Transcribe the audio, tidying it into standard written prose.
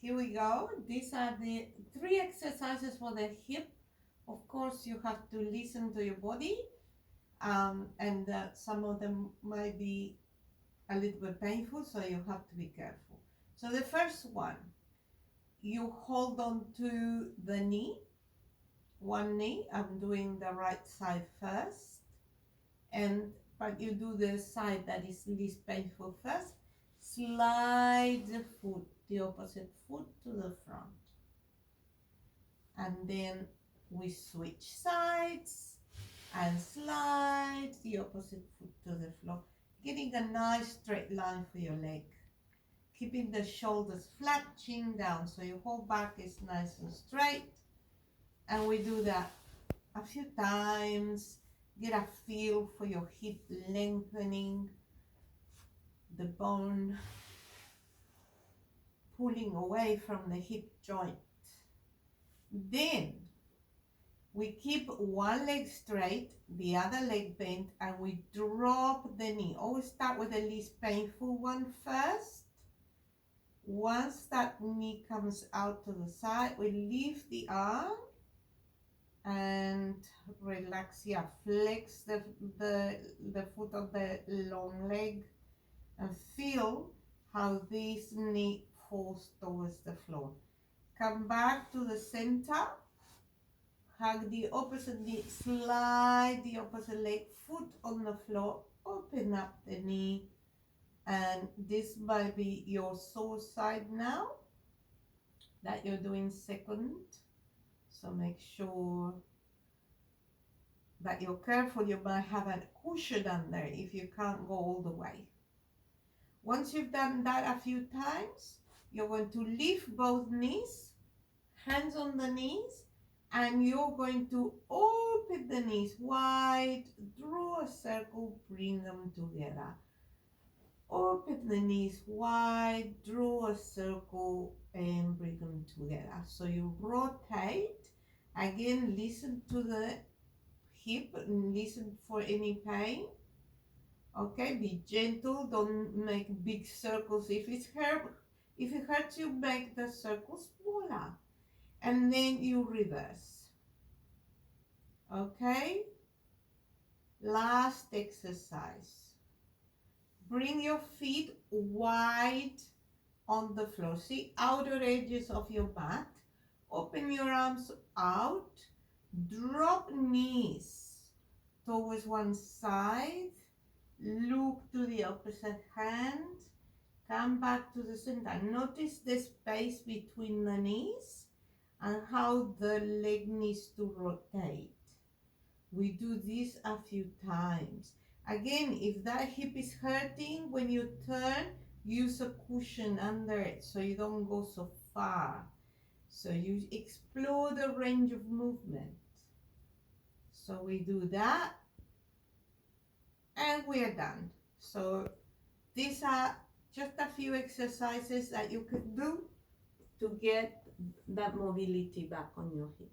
here we go. These are the 3 exercises for the hip. Of course, you have to listen to your body, and some of them might be a little bit painful, so you have to be careful. So the first one, you hold on to the knee, one knee. I'm doing the right side first, but you do the side that is least painful first. Slide the foot, the opposite foot to the front. And then we switch sides and slide the opposite foot to the floor, getting a nice straight line for your leg. Keeping the shoulders flat, chin down, so your whole back is nice and straight. And we do that a few times. Get a feel for your hip lengthening, the bone pulling away from the hip joint. Then we keep one leg straight, the other leg bent, and we drop the knee. Always start with the least painful one first. Once that knee comes out to the side, we lift the arm and relax. Yeah, flex the foot of the long leg and feel how this knee falls towards the floor. Come back to the center, hug the opposite knee, slide the opposite leg, foot on the floor, open up the knee, and this might be your sore side now that you're doing second. So make sure that you're careful. You might have a cushion under if you can't go all the way. Once you've done that a few times, you're going to lift both knees, hands on the knees, and you're going to open the knees wide, draw a circle, bring them together. Open the knees wide, draw a circle, and bring them together. So you rotate. Again, listen to the hip and listen for any pain. Okay, be gentle. Don't make big circles. If it hurts you, make the circle smaller. And then you reverse. Okay, last exercise. Bring your feet wide on the floor. See outer edges of your mat. Open your arms out. Drop knees towards one side. Look to the opposite hand. Come back to the center. Notice the space between the knees and how the leg needs to rotate. We do this a few times. Again, if that hip is hurting, when you turn, use a cushion under it so you don't go so far. So you explore the range of movement. So we do that and we are done. So these are just a few exercises that you could do to get that mobility back on your hip.